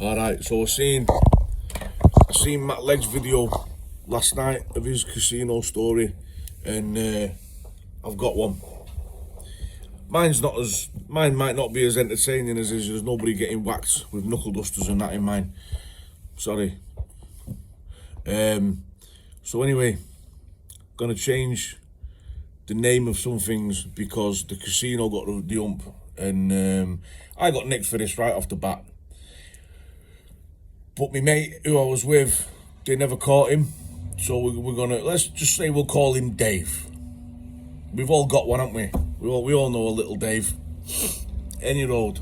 Alright, so I seen Matt Legg's video last night of his casino story, and I've got one. Mine might not be as entertaining as his. There's nobody getting whacked with knuckle dusters and that in mine. Sorry. So anyway, gonna change the name of some things because the casino got the ump, and I got nicked for this right off the bat. But my mate who I was with, they never caught him, so we're gonna, let's just say we'll call him Dave. We've all got one, haven't we? We all know a little Dave. Any road.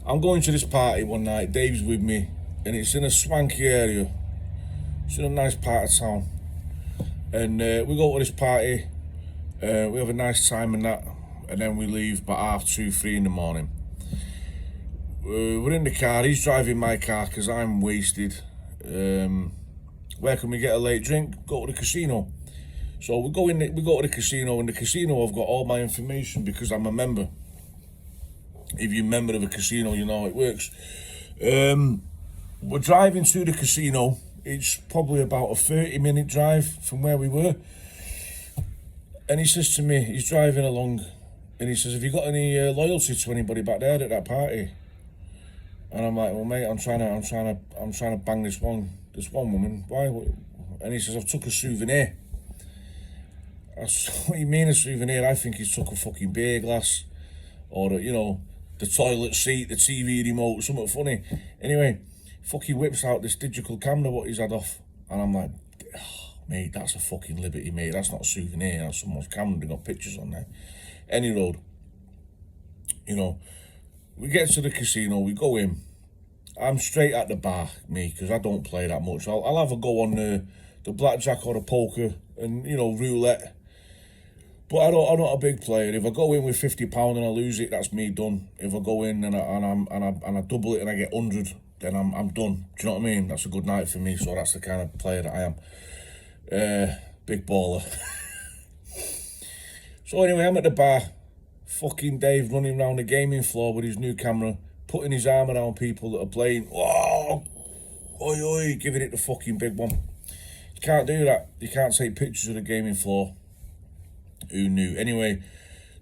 I'm going to this party one night. Dave's with me, and it's in a swanky area. It's in a nice part of town, and we go to this party. We have a nice time and that, and then we leave about 2:30, 3 in the morning. We're in the car. He's driving my car because I'm wasted. Where can we get a late drink? Go to the casino. So we go to the casino. In the casino, I've got all my information because I'm a member. If you're a member of a casino, you know how it works. We're driving to the casino. It's probably about a 30-minute drive from where we were. And he says to me, he's driving along, and he says, "Have you got any loyalty to anybody back there at that party?" And I'm like, "Well, mate, I'm trying to bang this one woman. Why?" And he says, "I've took a souvenir." I said, "What do you mean a souvenir?" I think he's took a fucking beer glass, or the toilet seat, the TV remote, something funny. Anyway, fucking whips out this digital camera what he's had off, and I'm like, "Oh, mate, that's a fucking liberty, mate. That's not a souvenir. That's someone's camera. They got pictures on there." Any road, we get to the casino, we go in. I'm straight at the bar, me, because I don't play that much. I'll have a go on the blackjack or the poker and roulette. But I'm not a big player. If I go in with £50 and I lose it, that's me done. If I go in and I double it and I get 100, then I'm done. Do you know what I mean? That's a good night for me. So that's the kind of player that I am. Big baller. So anyway, I'm at the bar. Fucking Dave running around the gaming floor with his new camera, putting his arm around people that are playing. Oh, oi, oi, giving it the fucking big one. You can't do that. You can't take pictures of the gaming floor. Who knew? Anyway,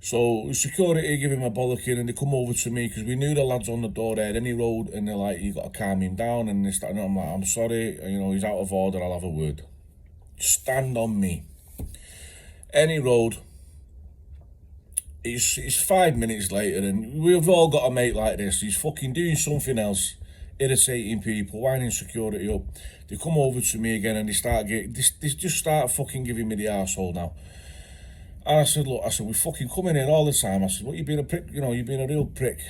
so security give him a bollocking, and they come over to me because we knew the lads on the door there, any road, and they're like, "You got to calm him down," and this, that, and I'm like, "I'm sorry, he's out of order, I'll have a word. Stand on me." Any road. It's 5 minutes later, and we've all got a mate like this. He's fucking doing something else, irritating people, winding security up. They come over to me again, and they just start fucking giving me the arsehole now. And I said, "Look," "we fucking come in here all the time." I said, "What, you being a prick? You've been a real prick."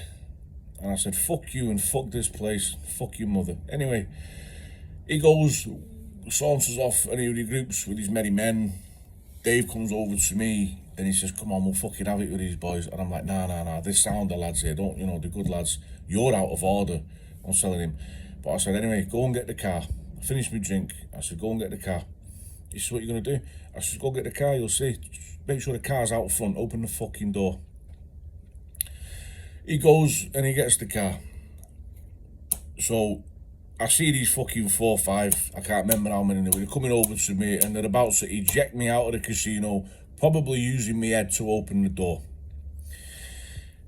And I said, "Fuck you and fuck this place. Fuck your mother." Anyway, he goes, saunters off, and he regroups with his merry men. Dave comes over to me, and he says, "Come on, we'll fucking have it with these boys." And I'm like, nah, this sound the lads here, don't, the good lads. You're out of order. I'm telling him. But I said, "Anyway, go and get the car." I finished my drink. I said, "Go and get the car." He said, "What are you going to do?" I said, "Go get the car, you'll see. Make sure the car's out front, open the fucking door." He goes and he gets the car. So I see these fucking 4 or 5, I can't remember how many, they're coming over to me, and they're about to eject me out of the casino, probably using my head to open the door.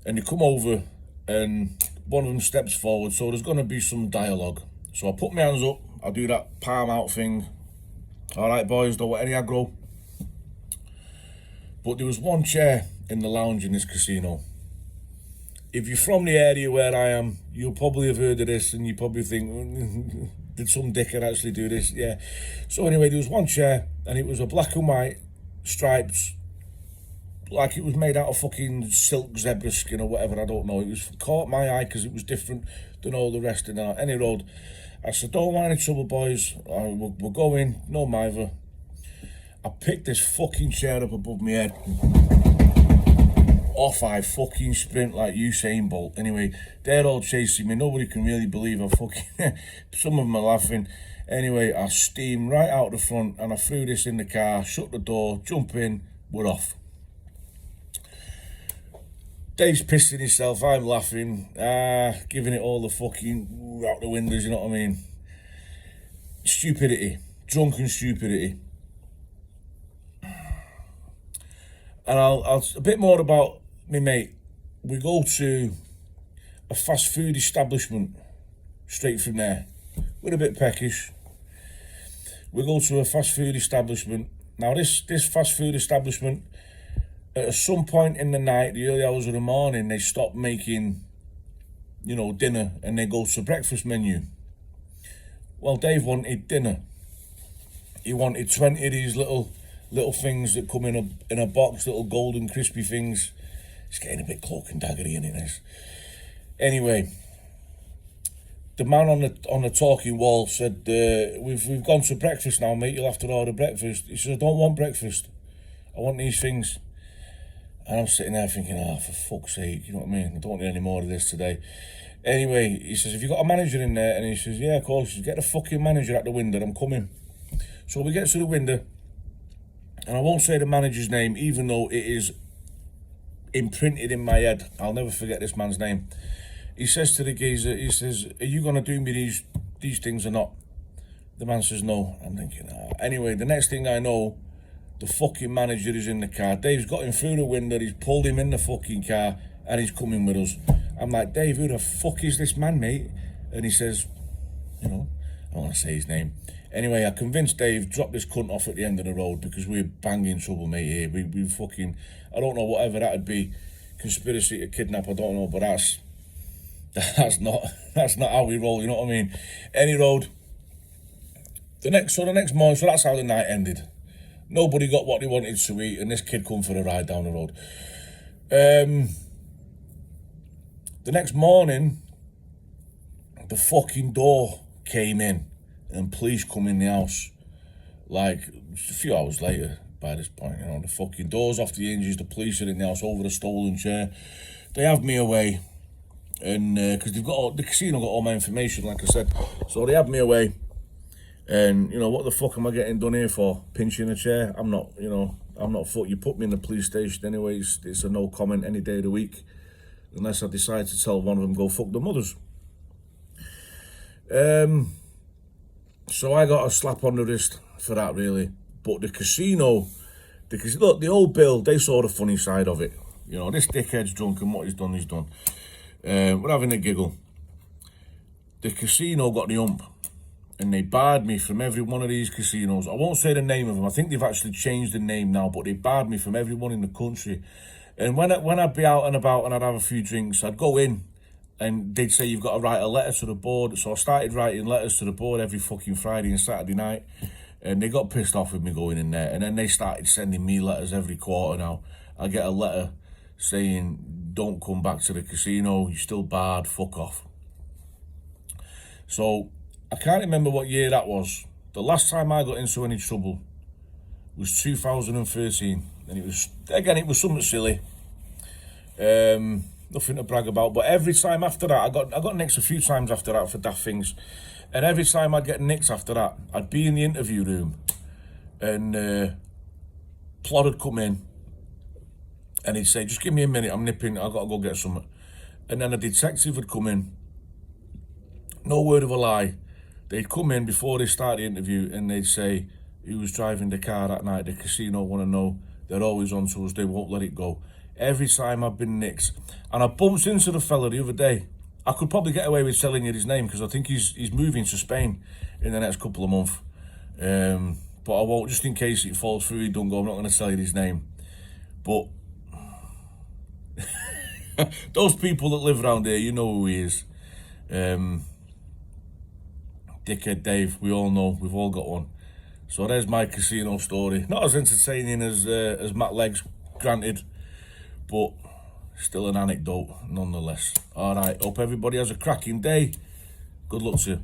And they come over, and one of them steps forward, so there's going to be some dialogue. So I put my hands up, I do that palm out thing. "All right, boys, don't want any aggro." But there was one chair in the lounge in this casino. If you're from the area where I am, you'll probably have heard of this, and you probably think, did some dickhead actually do this? Yeah. So anyway, there was one chair, and it was a black and white stripes, like it was made out of fucking silk zebra skin or whatever, I don't know. It was caught my eye because it was different than all the rest in any road. I said, "Don't want any trouble, boys. We'll go in, no mither." I picked this fucking chair up above my head. Off I fucking sprint like Usain Bolt. Anyway, they're all chasing me. Nobody can really believe I fucking... Some of them are laughing. Anyway, I steamed right out the front, and I threw this in the car, shut the door, jump in, we're off. Dave's pissing himself, I'm laughing, giving it all the fucking out the windows, you know what I mean? Stupidity, drunken stupidity. And I'll a bit more about me mate. We go to a fast food establishment straight from there. We're a bit peckish. We go to a fast food establishment. Now this fast food establishment, at some point in the night, the early hours of the morning, they stop making, you know, dinner and they go to breakfast menu. Well, Dave wanted dinner. He wanted 20 of these little things that come in a box, little golden crispy things. It's getting a bit cloak and daggery in it, this. Anyway, the man on the talking wall said, we've gone to breakfast now, mate, you'll have to order breakfast. He said, I don't want breakfast. I want these things. And I'm sitting there thinking, for fuck's sake, you know what I mean? I don't want any more of this today. Anyway, he says, have you got a manager in there? And he says, yeah, of course. He says, get the fucking manager at the window, I'm coming. So we get to the window, and I won't say the manager's name, even though it is imprinted in my head. I'll never forget this man's name. He says to the geezer, he says, are you going to do me these things or not? The man says, no. I'm thinking, Anyway, the next thing I know, the fucking manager is in the car. Dave's got him through the window, he's pulled him in the fucking car, and he's coming with us. I'm like, Dave, who the fuck is this man, mate? And he says, you know, I don't want to say his name. Anyway, I convinced Dave, drop this cunt off at the end of the road because we're banging trouble, mate, here. We fucking, I don't know, whatever that'd be, conspiracy to kidnap, I don't know, but that's not how we roll, you know what I mean? Any road. The next morning, so that's how the night ended. Nobody got what they wanted to eat, and this kid come for a ride down the road. The next morning, the fucking door came in, and police come in the house. Like, a few hours later, by this point, you know, the fucking door's off the hinges, the police are in the house over a stolen chair. They have me away, and because the casino got all my information, like I said, so they have me away. And, you know, what the fuck am I getting done here for? Pinching a chair? I'm not fuck. You put me in the police station anyways. It's a no comment any day of the week. Unless I decide to tell one of them, go fuck the mothers. So I got a slap on the wrist for that, really. But the casino, look, the old Bill, they saw the funny side of it. You know, this dickhead's drunk and what he's done, he's done. We're having a giggle. The casino got the ump. And they barred me from every one of these casinos. I won't say the name of them. I think they've actually changed the name now, but they barred me from every one in the country. And when I'd be out and about and I'd have a few drinks, I'd go in and they'd say, you've got to write a letter to the board. So I started writing letters to the board every fucking Friday and Saturday night. And they got pissed off with me going in there. And then they started sending me letters every quarter now. I get a letter saying, don't come back to the casino. You're still barred. Fuck off. So I can't remember what year that was. The last time I got into any trouble was 2013. And it was something silly. Nothing to brag about. But every time after that, I got nicked a few times after that for daft things. And every time I'd get nicked after that, I'd be in the interview room. And Plod would come in. And he'd say, just give me a minute, I'm nipping, I've got to go get something. And then a detective would come in. No word of a lie. They'd come in before they start the interview and they'd say, who was driving the car that night? The casino want to know. They're always on to us. They won't let it go. Every time I've been nicked. And I bumped into the fella the other day. I could probably get away with telling you his name because I think he's moving to Spain in the next couple of months. But I won't, just in case it falls through, he don't go. I'm not going to tell you his name. But those people that live around here, you know who he is. Dickhead Dave, we all know, we've all got one. So there's my casino story. Not as entertaining as Matt Legs, granted, but still an anecdote nonetheless. All right, hope everybody has a cracking day. Good luck to you.